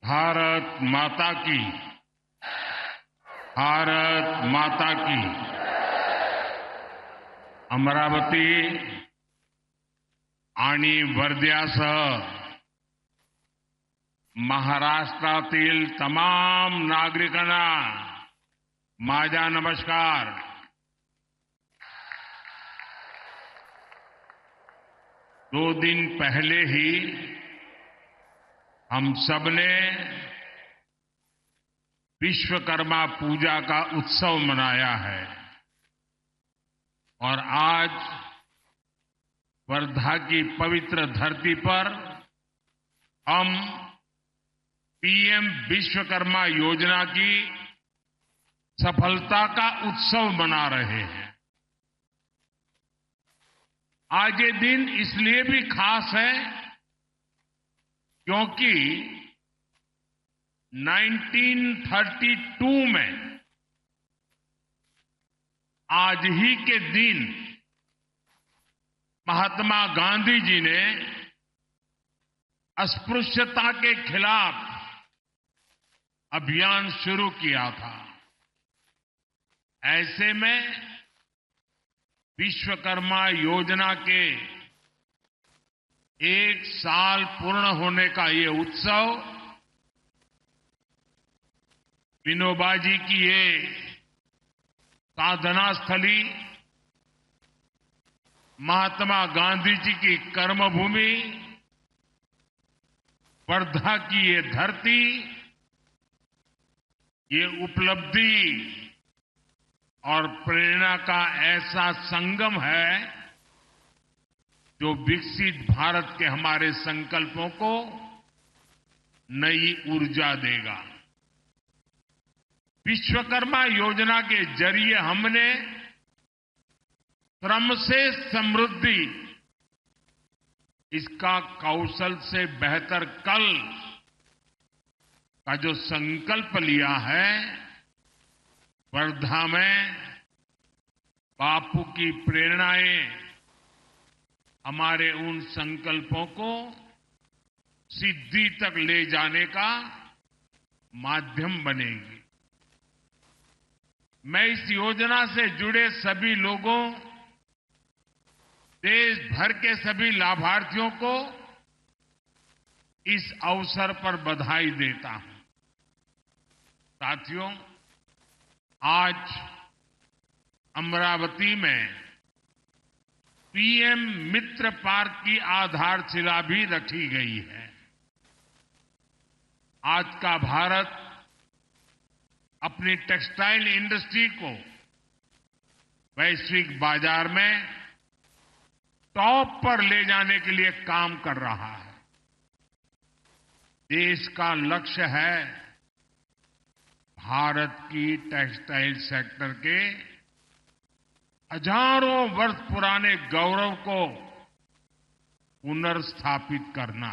भारत माता की। भारत माता की। अमरावती आणि वर्ध्यासह महाराष्ट्रातील तमाम नागरिकांना माझा नमस्कार। 2 दिन पहले ही हम सबने विश्वकर्मा पूजा का उत्सव मनाया है और आज वर्धा की पवित्र धरती पर हम पीएम विश्वकर्मा योजना की सफलता का उत्सव मना रहे हैं। आज ये दिन इसलिए भी खास है क्योंकि 1932 में आज ही के दिन महात्मा गांधी जी ने अस्पृश्यता के खिलाफ अभियान शुरू किया था। ऐसे में विश्वकर्मा योजना के 1 साल पूर्ण होने का ये उत्सव विनोबा जी की ये साधना स्थली, महात्मा गांधी जी की कर्मभूमि, वर्धा की ये धरती, ये उपलब्धि और प्रेरणा का ऐसा संगम है जो विकसित भारत के हमारे संकल्पों को नई ऊर्जा देगा। विश्वकर्मा योजना के जरिए हमने श्रम से समृद्धि, इसका कौशल से बेहतर कल का जो संकल्प लिया है, वर्धा में बापू की प्रेरणाएं हमारे उन संकल्पों को सिद्धि तक ले जाने का माध्यम बनेगी। मैं इस योजना से जुड़े सभी लोगों, देश भर के सभी लाभार्थियों को इस अवसर पर बधाई देता हूं। साथियों, आज अमरावती में पीएम मित्र पार्क की आधारशिला भी रखी गई है। आज का भारत अपनी टेक्सटाइल इंडस्ट्री को वैश्विक बाजार में टॉप पर ले जाने के लिए काम कर रहा है। देश का लक्ष्य है भारत की टेक्सटाइल सेक्टर के हजारों वर्ष पुराने गौरव को पुनर्स्थापित करना।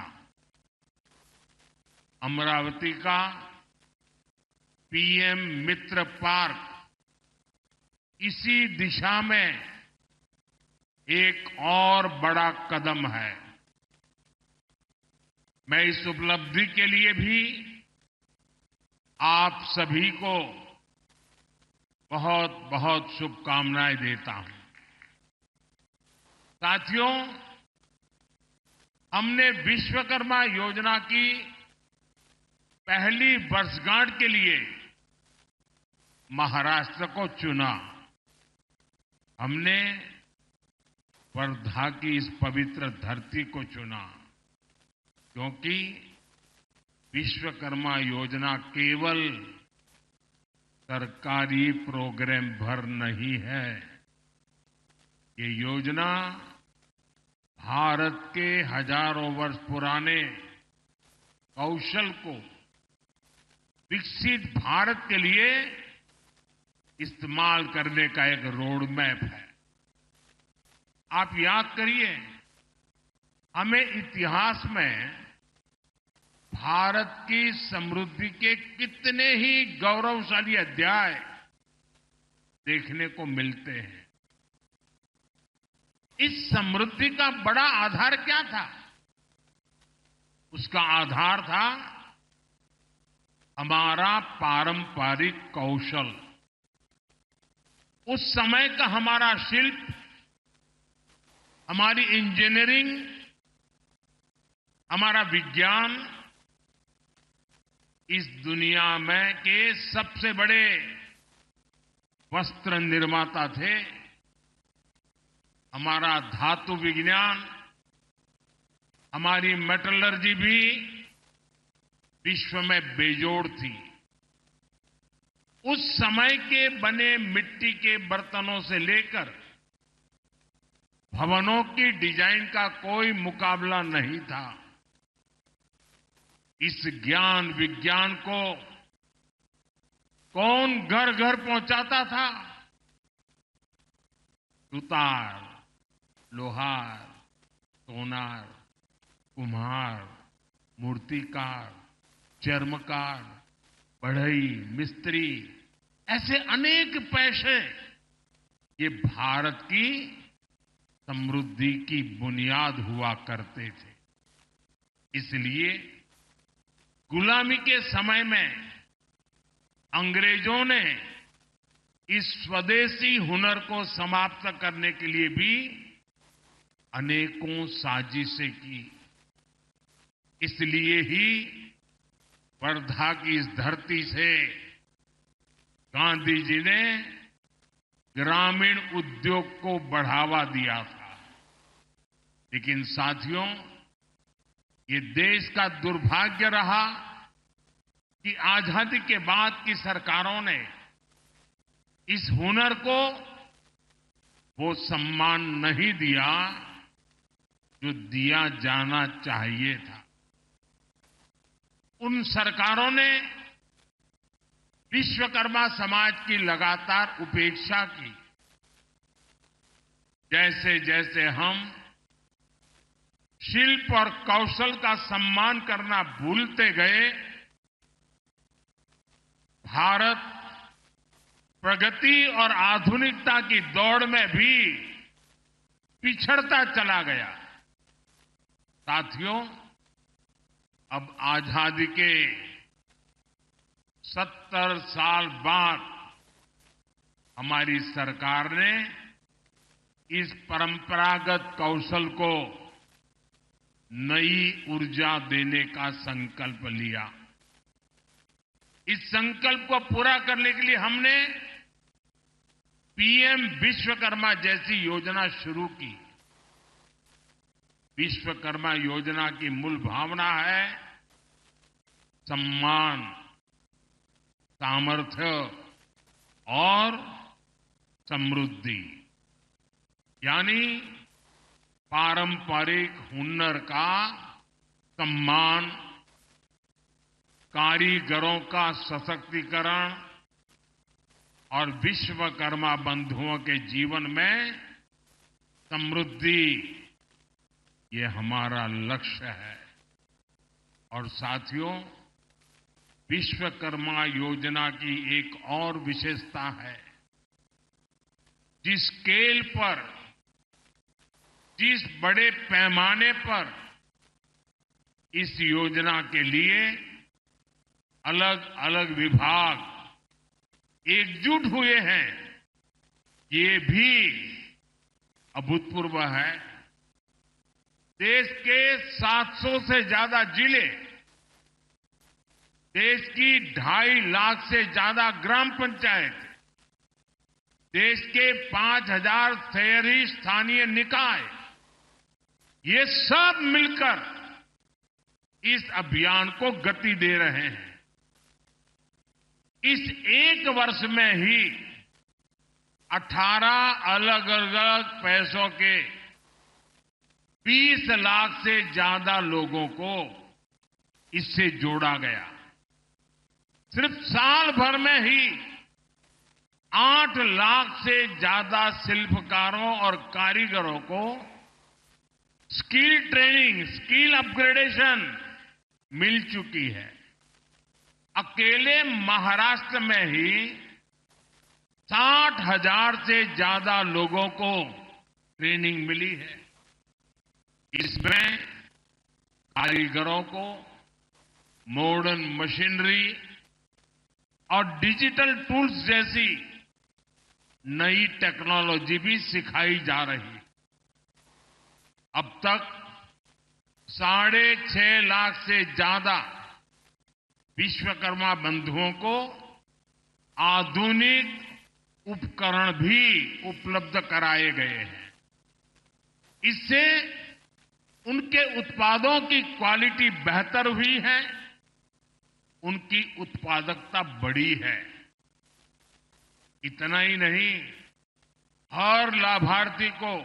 अमरावती का पीएम मित्र पार्क इसी दिशा में एक और बड़ा कदम है। मैं इस उपलब्धि के लिए भी आप सभी को बहुत बहुत शुभकामनाएं देता हूं। साथियों, हमने विश्वकर्मा योजना की पहली वर्षगांठ के लिए महाराष्ट्र को चुना। हमने वर्धा की इस पवित्र धरती को चुना क्योंकि विश्वकर्मा योजना केवल सरकारी प्रोग्राम भर नहीं है। ये योजना भारत के हजारों वर्ष पुराने कौशल को विकसित भारत के लिए इस्तेमाल करने का एक रोड मैप है। आप याद करिए, हमें इतिहास में भारत की समृद्धि के कितने ही गौरवशाली अध्याय देखने को मिलते हैं। इस समृद्धि का बड़ा आधार क्या था? उसका आधार था हमारा पारंपरिक कौशल, उस समय का हमारा शिल्प, हमारी इंजीनियरिंग, हमारा विज्ञान इस दुनिया में के सबसे बड़े वस्त्र निर्माता थे। हमारा धातु विज्ञान, हमारी मेटलर्जी भी विश्व में बेजोड़ थी। उस समय के बने मिट्टी के बर्तनों से लेकर भवनों की डिजाइन का कोई मुकाबला नहीं था। इस ज्ञान विज्ञान को कौन घर घर पहुंचाता था? सुतार, लोहार, सोनार, कुम्हार, मूर्तिकार, चर्मकार, बढ़ई, मिस्त्री, ऐसे अनेक पेशे ये भारत की समृद्धि की बुनियाद हुआ करते थे। इसलिए गुलामी के समय में अंग्रेजों ने इस स्वदेशी हुनर को समाप्त करने के लिए भी अनेकों साजिशें की। इसलिए ही वर्धा की इस धरती से गांधी जी ने ग्रामीण उद्योग को बढ़ावा दिया था। लेकिन साथियों, ये देश का दुर्भाग्य रहा कि आजादी के बाद की सरकारों ने इस हुनर को वो सम्मान नहीं दिया जो दिया जाना चाहिए था। उन सरकारों ने विश्वकर्मा समाज की लगातार उपेक्षा की। जैसे जैसे हम शिल्प और कौशल का सम्मान करना भूलते गए, भारत प्रगति और आधुनिकता की दौड़ में भी पिछड़ता चला गया। साथियों, अब आजादी के 70 साल बाद हमारी सरकार ने इस परंपरागत कौशल को नई ऊर्जा देने का संकल्प लिया। इस संकल्प को पूरा करने के लिए हमने पीएम विश्वकर्मा जैसी योजना शुरू की। विश्वकर्मा योजना की मूल भावना है सम्मान, सामर्थ्य और समृद्धि, यानी पारंपरिक हुनर का सम्मान, कारीगरों का सशक्तिकरण और विश्वकर्मा बंधुओं के जीवन में समृद्धि, ये हमारा लक्ष्य है। और साथियों, विश्वकर्मा योजना की एक और विशेषता है, जिस स्केल पर, जिस बड़े पैमाने पर इस योजना के लिए अलग अलग विभाग एकजुट हुए हैं, ये भी अभूतपूर्व है। देश के 700 से ज्यादा जिले, देश की 2.5 लाख से ज्यादा ग्राम पंचायत, देश के 5,000 शहरी स्थानीय निकाय, ये सब मिलकर इस अभियान को गति दे रहे हैं। इस एक वर्ष में ही 18 अलग अलग पैसों के 20 लाख से ज्यादा लोगों को इससे जोड़ा गया। सिर्फ साल भर में ही 8 लाख से ज्यादा शिल्पकारों और कारीगरों को स्किल ट्रेनिंग, स्किल अपग्रेडेशन मिल चुकी है। अकेले महाराष्ट्र में ही 60,000 से ज्यादा लोगों को ट्रेनिंग मिली है। इसमें कारीगरों को मॉडर्न मशीनरी और डिजिटल टूल्स जैसी नई टेक्नोलॉजी भी सिखाई जा रही है। अब तक 6.5 लाख से ज्यादा विश्वकर्मा बंधुओं को आधुनिक उपकरण भी उपलब्ध कराए गए हैं। इससे उनके उत्पादों की क्वालिटी बेहतर हुई है, उनकी उत्पादकता बढ़ी है। इतना ही नहीं, हर लाभार्थी को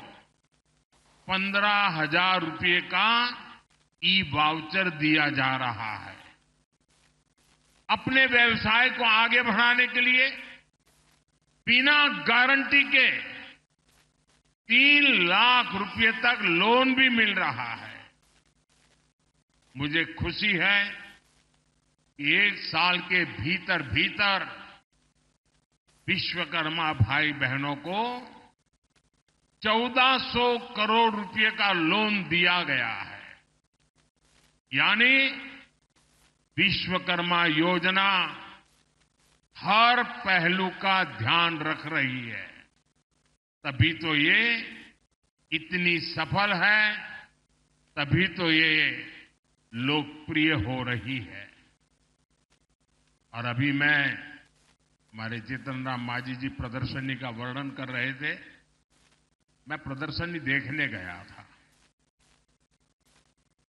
15,000 रुपये का ई-वाउचर दिया जा रहा है। अपने व्यवसाय को आगे बढ़ाने के लिए बिना गारंटी के 3 लाख रुपये तक लोन भी मिल रहा है। मुझे खुशी है कि 1 साल के भीतर भीतर विश्वकर्मा भाई बहनों को 1400 करोड़ रुपए का लोन दिया गया है। यानी विश्वकर्मा योजना हर पहलू का ध्यान रख रही है। तभी तो ये इतनी सफल है, तभी तो ये लोकप्रिय हो रही है। और अभी मैं हमारे जीतन राम मांझी जी प्रदर्शनी का वर्णन कर रहे थे। मैं प्रदर्शनी देखने गया था।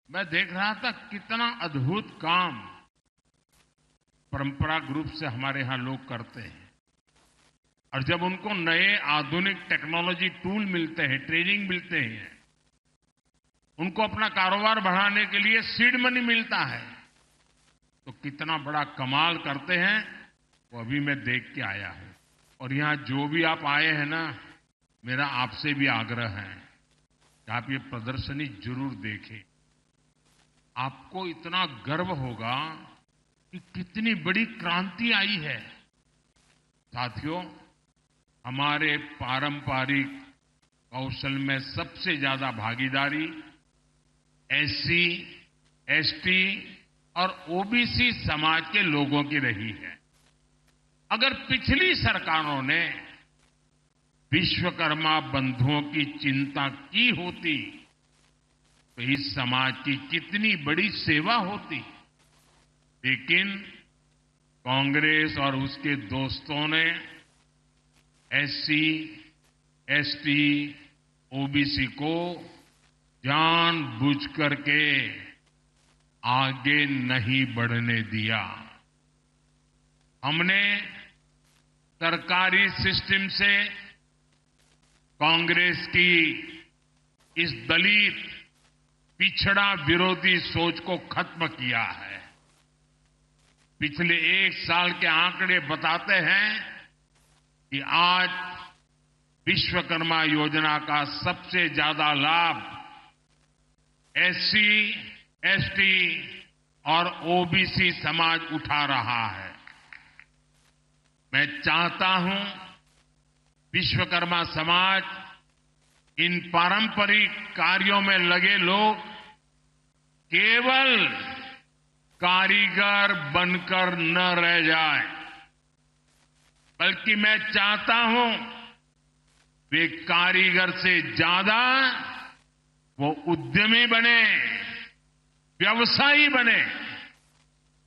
मैं देख रहा था कितना अद्भुत काम परंपरागत रूप से हमारे यहां लोग करते हैं। और जब उनको नए आधुनिक टेक्नोलॉजी टूल मिलते हैं, ट्रेनिंग मिलते हैं, उनको अपना कारोबार बढ़ाने के लिए सीड मनी मिलता है, तो कितना बड़ा कमाल करते हैं वो अभी मैं देख के आया हूं। और यहां जो भी आप आए हैं ना, मेरा आपसे भी आग्रह है कि आप ये प्रदर्शनी जरूर देखें। आपको इतना गर्व होगा कि कितनी बड़ी क्रांति आई है। साथियों, हमारे पारंपरिक कौशल में सबसे ज्यादा भागीदारी एससी, एसटी और ओबीसी समाज के लोगों की रही है। अगर पिछली सरकारों ने विश्वकर्मा बंधुओं की चिंता की होती तो इस समाज की कितनी बड़ी सेवा होती। लेकिन कांग्रेस और उसके दोस्तों ने एससी, एसटी, ओबीसी को जानबूझ करके आगे नहीं बढ़ने दिया। हमने सरकारी सिस्टम से कांग्रेस की इस दलित पिछड़ा विरोधी सोच को खत्म किया है। पिछले 1 साल के आंकड़े बताते हैं कि आज विश्वकर्मा योजना का सबसे ज्यादा लाभ एससी, एसटी और ओबीसी समाज उठा रहा है। मैं चाहता हूं विश्वकर्मा समाज इन पारंपरिक कार्यों में लगे लोग केवल कारीगर बनकर न रह जाए, बल्कि मैं चाहता हूं वे कारीगर से ज्यादा वो उद्यमी बने, व्यवसायी बने।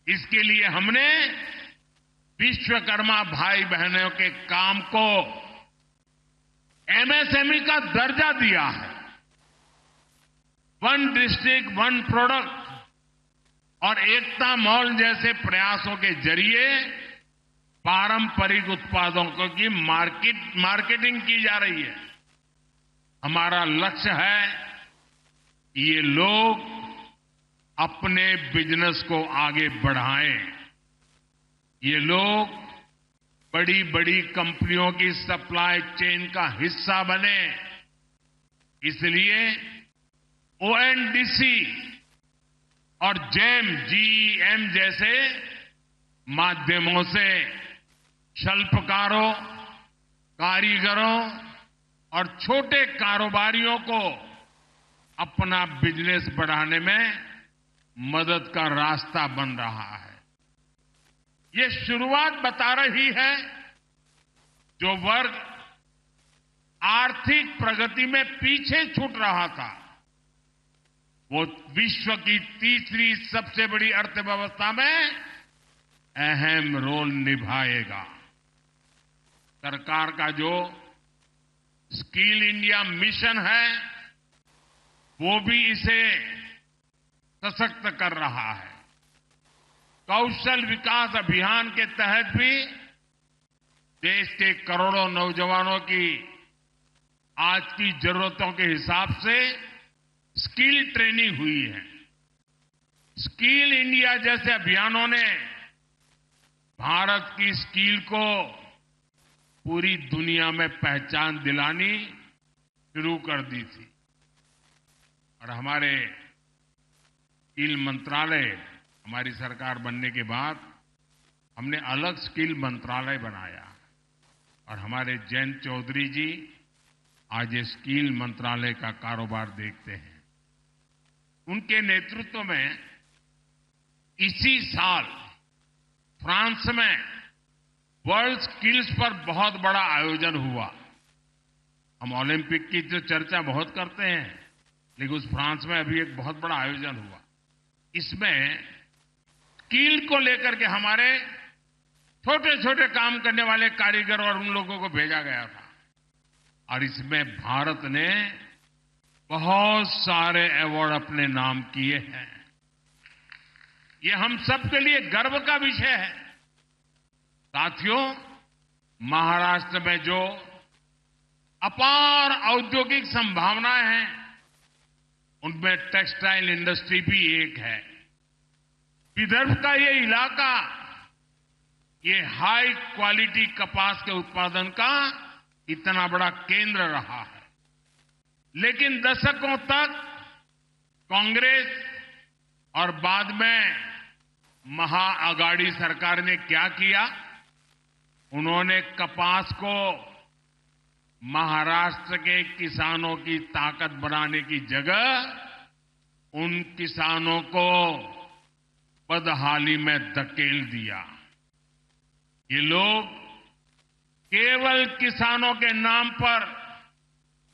इसके लिए हमने विश्वकर्मा भाई बहनों के काम को एमएसएमई का दर्जा दिया है। 1 डिस्ट्रिक्ट 1 प्रोडक्ट और एकता मॉल जैसे प्रयासों के जरिए पारंपरिक उत्पादों की मार्केटिंग की जा रही है। हमारा लक्ष्य है कि ये लोग अपने बिजनेस को आगे बढ़ाएं। ये लोग बड़ी बड़ी कंपनियों की सप्लाई चेन का हिस्सा बने। इसलिए ओएनडीसी और जीईएम जैसे माध्यमों से शिल्पकारों, कारीगरों और छोटे कारोबारियों को अपना बिजनेस बढ़ाने में मदद का रास्ता बन रहा है। ये शुरुआत बता रही है जो वर्ग आर्थिक प्रगति में पीछे छूट रहा था, वो विश्व की तीसरी सबसे बड़ी अर्थव्यवस्था में अहम रोल निभाएगा। सरकार का जो स्किल इंडिया मिशन है, वो भी इसे सशक्त कर रहा है। कौशल विकास अभियान के तहत भी देश के करोड़ों नौजवानों की आज की जरूरतों के हिसाब से स्किल ट्रेनिंग हुई है। स्किल इंडिया जैसे अभियानों ने भारत की स्किल को पूरी दुनिया में पहचान दिलानी शुरू कर दी थी। और हमारे स्किल मंत्रालय, हमारी सरकार बनने के बाद हमने अलग स्किल मंत्रालय बनाया और हमारे जयंत चौधरी जी आज ये स्किल मंत्रालय का कारोबार देखते हैं। उनके नेतृत्व में इसी साल फ्रांस में वर्ल्ड स्किल्स पर बहुत बड़ा आयोजन हुआ। हम ओलंपिक की जो चर्चा बहुत करते हैं, लेकिन उस फ्रांस में अभी एक बहुत बड़ा आयोजन हुआ। इसमें स्किल को लेकर के हमारे छोटे छोटे काम करने वाले कारीगर और उन लोगों को भेजा गया था और इसमें भारत ने बहुत सारे अवार्ड अपने नाम किए हैं। ये हम सबके लिए गर्व का विषय है। साथियों, महाराष्ट्र में जो अपार औद्योगिक संभावनाएं हैं, उनमें टेक्सटाइल इंडस्ट्री भी एक है। विदर्भ का ये इलाका ये हाई क्वालिटी कपास के उत्पादन का इतना बड़ा केंद्र रहा है। लेकिन दशकों तक कांग्रेस और बाद में महाअगाड़ी सरकार ने क्या किया? उन्होंने कपास को महाराष्ट्र के किसानों की ताकत बनाने की जगह उन किसानों को बदहाली में धकेल दिया। ये लोग केवल किसानों के नाम पर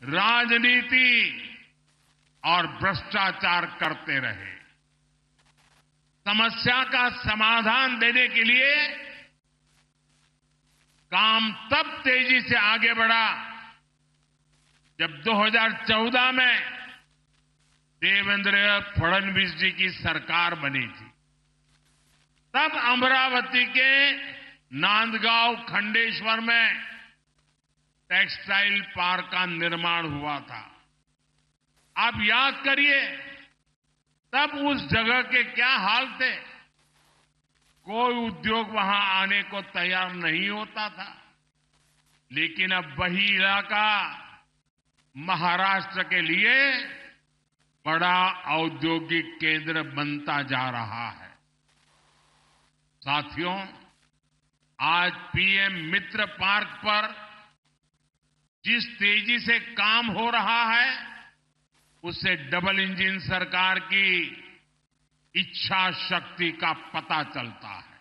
राजनीति और भ्रष्टाचार करते रहे। समस्या का समाधान देने के लिए काम तब तेजी से आगे बढ़ा जब 2014 में देवेंद्र फडणवीस जी की सरकार बनी थी। तब अमरावती के नांदगांव खंडेश्वर में टेक्सटाइल पार्क का निर्माण हुआ था। आप याद करिए, तब उस जगह के क्या हाल थे। कोई उद्योग वहां आने को तैयार नहीं होता था। लेकिन अब वही इलाका महाराष्ट्र के लिए बड़ा औद्योगिक केंद्र बनता जा रहा है। साथियों, आज पीएम मित्र पार्क पर जिस तेजी से काम हो रहा है, उससे डबल इंजन सरकार की इच्छा शक्ति का पता चलता है।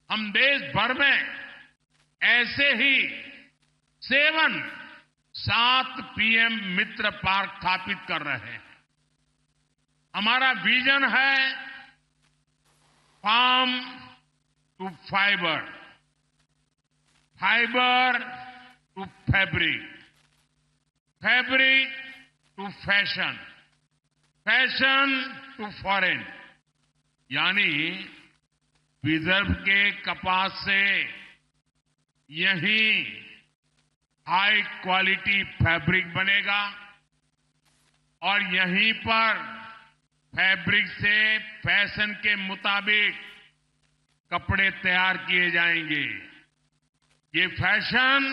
हम देश भर में ऐसे ही 7 पीएम मित्र पार्क स्थापित कर रहे हैं। हमारा विजन है farm to fibre, fibre to fabric, fabric to fashion, fashion to foreign. यानी विदर्भ के कपास से यहीं हाई क्वालिटी फैब्रिक बनेगा और यहीं पर फैब्रिक से फैशन के मुताबिक कपड़े तैयार किए जाएंगे। ये फैशन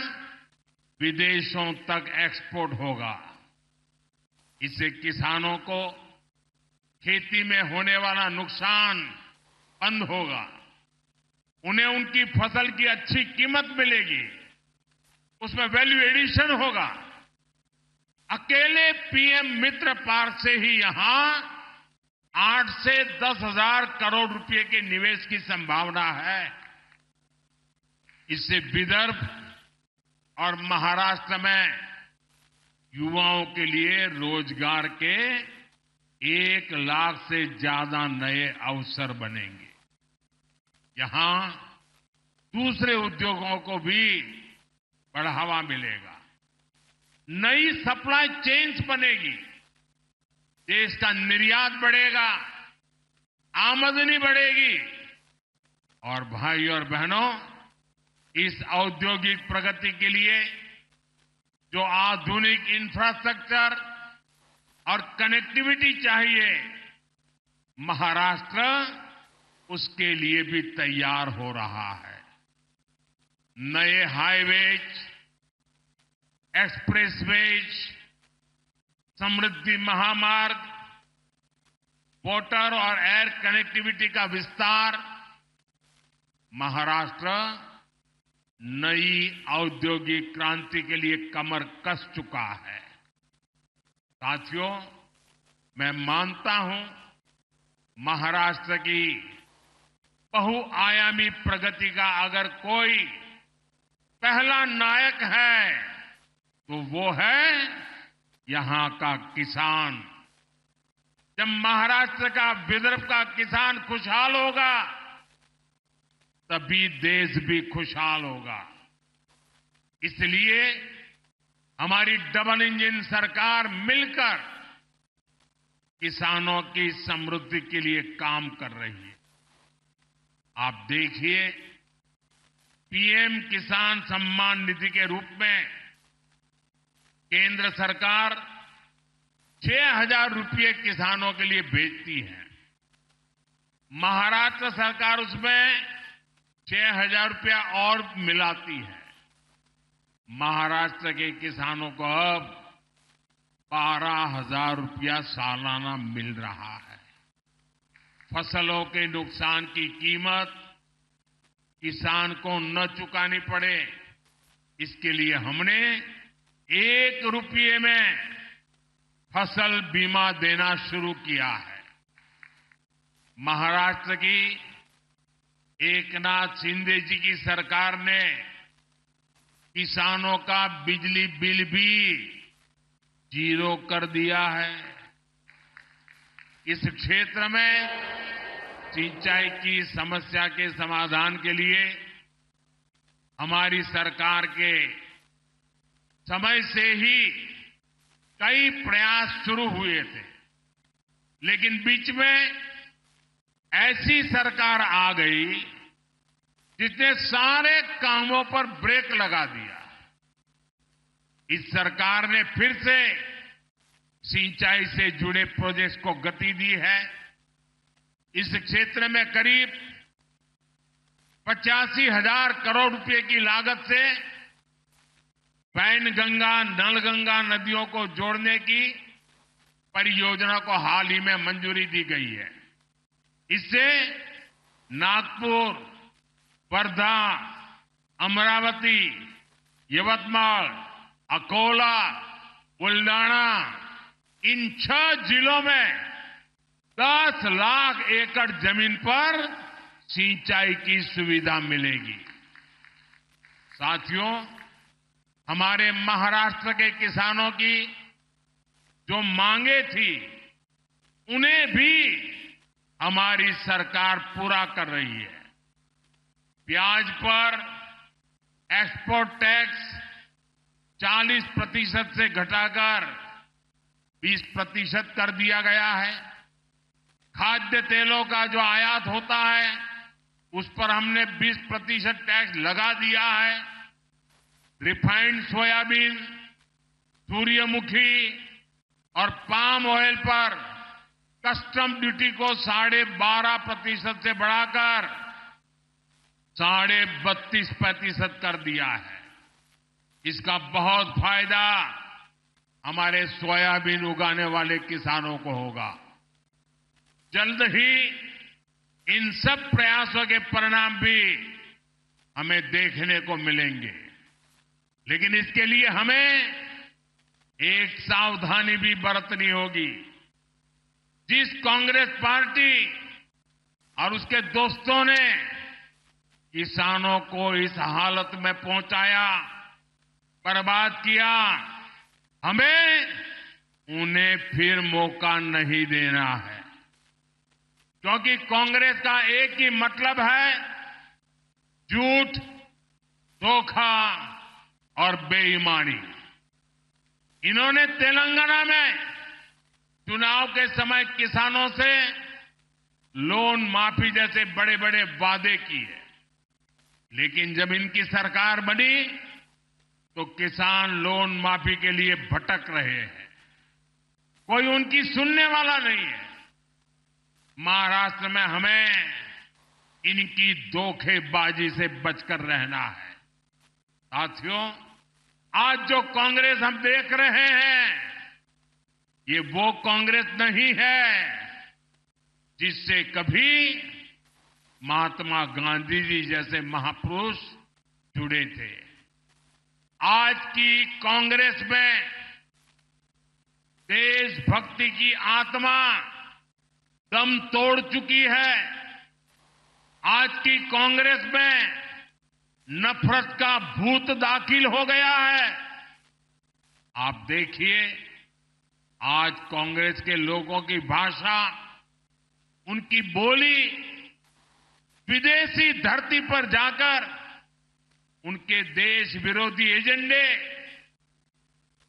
विदेशों तक एक्सपोर्ट होगा। इससे किसानों को खेती में होने वाला नुकसान बंद होगा। उन्हें उनकी फसल की अच्छी कीमत मिलेगी, उसमें वैल्यू एडिशन होगा। अकेले पीएम मित्र पार्क से ही यहां 8 से 10 हजार करोड़ रुपए के निवेश की संभावना है। इससे विदर्भ और महाराष्ट्र में युवाओं के लिए रोजगार के 1 लाख से ज्यादा नए अवसर बनेंगे। यहां दूसरे उद्योगों को भी बढ़ावा मिलेगा। नई सप्लाई चेन्स बनेगी। देश का निर्यात बढ़ेगा, आमदनी बढ़ेगी। और भाई और बहनों, इस औद्योगिक प्रगति के लिए जो आधुनिक इंफ्रास्ट्रक्चर और कनेक्टिविटी चाहिए, महाराष्ट्र उसके लिए भी तैयार हो रहा है। नए हाईवेज, एक्सप्रेसवेज, समृद्धि महामार्ग, वाटर और एयर कनेक्टिविटी का विस्तार, महाराष्ट्र नई औद्योगिक क्रांति के लिए कमर कस चुका है। साथियों, मैं मानता हूं महाराष्ट्र की बहुआयामी प्रगति का अगर कोई पहला नायक है तो वो है यहां का किसान। जब महाराष्ट्र का, विदर्भ का किसान खुशहाल होगा, तभी देश भी खुशहाल होगा। इसलिए हमारी डबल इंजन सरकार मिलकर किसानों की समृद्धि के लिए काम कर रही है। आप देखिए, पीएम किसान सम्मान निधि के रूप में केंद्र सरकार 6,000 रुपये किसानों के लिए भेजती है। महाराष्ट्र सरकार उसमें 6,000 रुपया और मिलाती है। महाराष्ट्र के किसानों को अब 12,000 रुपया सालाना मिल रहा है। फसलों के नुकसान की कीमत किसान को न चुकानी पड़े, इसके लिए हमने 1 रुपये में फसल बीमा देना शुरू किया है। महाराष्ट्र की एकनाथ शिंदे जी की सरकार ने किसानों का बिजली बिल भी 0 कर दिया है। इस क्षेत्र में सिंचाई की समस्या के समाधान के लिए हमारी सरकार के समय से ही कई प्रयास शुरू हुए थे, लेकिन बीच में ऐसी सरकार आ गई जिसने सारे कामों पर ब्रेक लगा दिया। इस सरकार ने फिर से सिंचाई से जुड़े प्रोजेक्ट्स को गति दी है। इस क्षेत्र में करीब 85,000 करोड़ रुपए की लागत से वैनगंगा, नलगंगा नदियों को जोड़ने की परियोजना को हाल ही में मंजूरी दी गई है। इससे नागपुर, वर्धा, अमरावती, यवतमाल, अकोला, बुल्डाना, इन 6 जिलों में 10 लाख एकड़ जमीन पर सिंचाई की सुविधा मिलेगी। साथियों, हमारे महाराष्ट्र के किसानों की जो मांगे थी, उन्हें भी हमारी सरकार पूरा कर रही है। प्याज पर एक्सपोर्ट टैक्स 40% से घटाकर 20% कर दिया गया है। खाद्य तेलों का जो आयात होता है, उस पर हमने 20% टैक्स लगा दिया है। रिफाइंड सोयाबीन, सूर्यमुखी और पाम ऑयल पर कस्टम ड्यूटी को 12.5% से बढ़ाकर 32.5% कर दिया है। इसका बहुत फायदा हमारे सोयाबीन उगाने वाले किसानों को होगा। जल्द ही इन सब प्रयासों के परिणाम भी हमें देखने को मिलेंगे, लेकिन इसके लिए हमें एक सावधानी भी बरतनी होगी। जिस कांग्रेस पार्टी और उसके दोस्तों ने किसानों को इस हालत में पहुंचाया, बर्बाद किया, हमें उन्हें फिर मौका नहीं देना है। क्योंकि कांग्रेस का एक ही मतलब है, झूठ, धोखा और बेईमानी। इन्होंने तेलंगाना में चुनाव के समय किसानों से लोन माफी जैसे बड़े बड़े वादे किए, लेकिन जब इनकी सरकार बनी तो किसान लोन माफी के लिए भटक रहे हैं। कोई उनकी सुनने वाला नहीं है। महाराष्ट्र में हमें इनकी धोखेबाजी से बचकर रहना है। साथियों, आज जो कांग्रेस हम देख रहे हैं, ये वो कांग्रेस नहीं है जिससे कभी महात्मा गांधी जी जैसे महापुरुष जुड़े थे। आज की कांग्रेस में देशभक्ति की आत्मा दम तोड़ चुकी है। आज की कांग्रेस में नफरत का भूत दाखिल हो गया है। आप देखिए, आज कांग्रेस के लोगों की भाषा, उनकी बोली विदेशी धरती पर जाकर उनके देश विरोधी एजेंडे,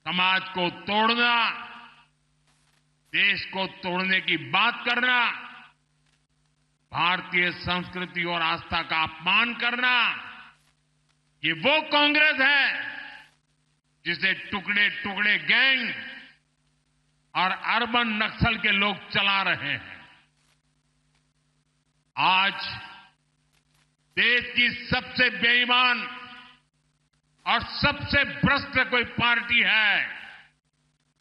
समाज को तोड़ना, देश को तोड़ने की बात करना, भारतीय संस्कृति और आस्था का अपमान करना, ये वो कांग्रेस है जिसे टुकड़े टुकड़े गैंग और अर्बन नक्सल के लोग चला रहे हैं। आज देश की सबसे बेईमान और सबसे भ्रष्ट कोई पार्टी है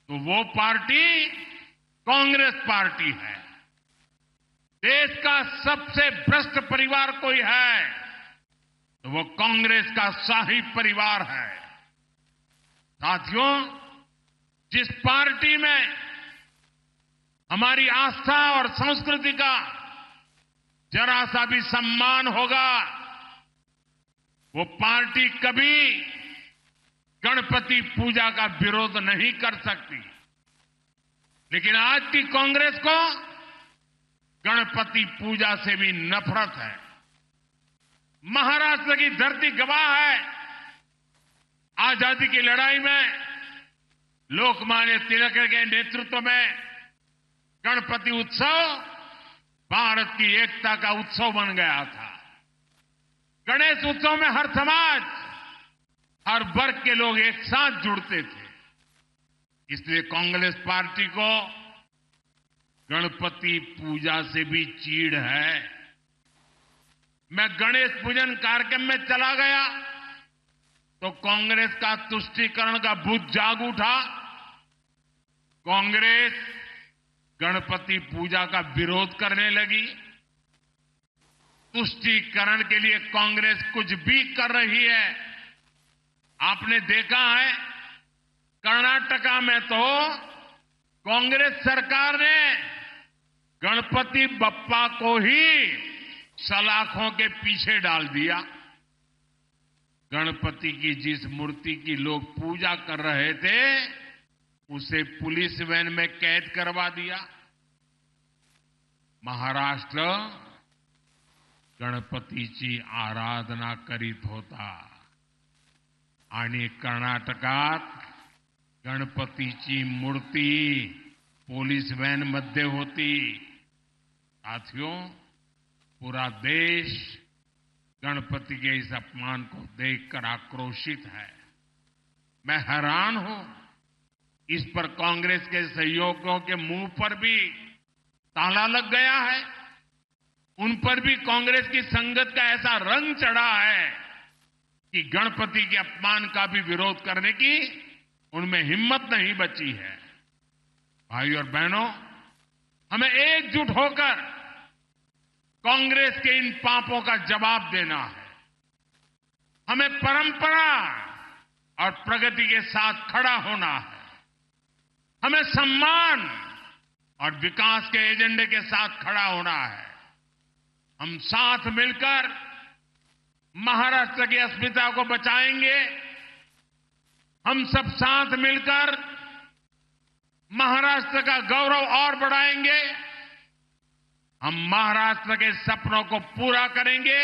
तो वो पार्टी कांग्रेस पार्टी है। देश का सबसे भ्रष्ट परिवार कोई है तो वो कांग्रेस का शाही परिवार है। साथियों, जिस पार्टी में हमारी आस्था और संस्कृति का जरा सा भी सम्मान होगा, वो पार्टी कभी गणपति पूजा का विरोध नहीं कर सकती। लेकिन आज की कांग्रेस को गणपति पूजा से भी नफरत है। महाराष्ट्र की धरती गवाह है, आजादी की लड़ाई में लोकमान्य तिलक के नेतृत्व में गणपति उत्सव भारत की एकता का उत्सव बन गया था। गणेश उत्सव में हर समाज, हर वर्ग के लोग एक साथ जुड़ते थे। इसलिए कांग्रेस पार्टी को गणपति पूजा से भी चीड़ है। मैं गणेश पूजन कार्यक्रम में चला गया तो कांग्रेस का तुष्टीकरण का भूत जाग उठा। कांग्रेस गणपति पूजा का विरोध करने लगी। तुष्टीकरण के लिए कांग्रेस कुछ भी कर रही है। आपने देखा है, कर्नाटका में तो कांग्रेस सरकार ने गणपति बप्पा को ही सलाखों के पीछे डाल दिया। गणपति की जिस मूर्ति की लोग पूजा कर रहे थे उसे पुलिस वैन में कैद करवा दिया। महाराष्ट्र गणपतीची आराधना करीत होता आणि कर्नाटकात गणपतीची मूर्ति पुलिस वैन मध्ये होती। साथियों, पूरा देश गणपति के इस अपमान को देखकर आक्रोशित है। मैं हैरान हूं, इस पर कांग्रेस के सहयोगियों के मुंह पर भी ताला लग गया है। उन पर भी कांग्रेस की संगत का ऐसा रंग चढ़ा है कि गणपति के अपमान का भी विरोध करने की उनमें हिम्मत नहीं बची है। भाई और बहनों, हमें एकजुट होकर कांग्रेस के इन पापों का जवाब देना है। हमें परंपरा और प्रगति के साथ खड़ा होना है। हमें सम्मान और विकास के एजेंडे के साथ खड़ा होना है। हम साथ मिलकर महाराष्ट्र की अस्मिता को बचाएंगे। हम सब साथ मिलकर महाराष्ट्र का गौरव और बढ़ाएंगे। हम महाराष्ट्र के सपनों को पूरा करेंगे।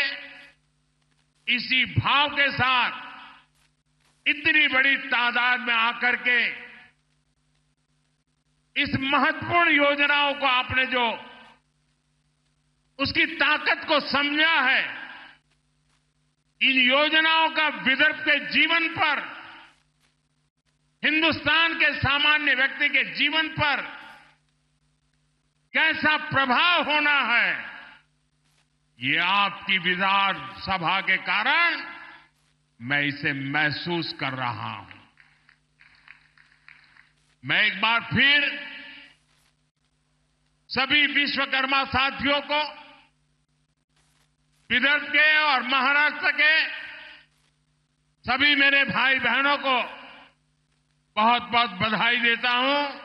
इसी भाव के साथ इतनी बड़ी तादाद में आकर के इस महत्वपूर्ण योजनाओं को आपने जो उसकी ताकत को समझा है, इन योजनाओं का विदर्भ के जीवन पर, हिंदुस्तान के सामान्य व्यक्ति के जीवन पर कैसा प्रभाव होना है, ये आपकी विधानसभा के कारण मैं इसे महसूस कर रहा हूं। मैं एक बार फिर सभी विश्वकर्मा साथियों को, विदर्भ के और महाराष्ट्र के सभी मेरे भाई बहनों को बहुत बहुत बधाई देता हूं।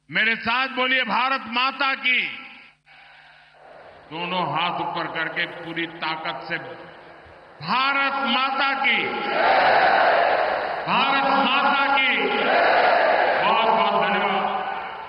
मेरे साथ बोलिए भारत माता की। दोनों हाथ ऊपर करके पूरी ताकत से भारत माता की, भारत माता की।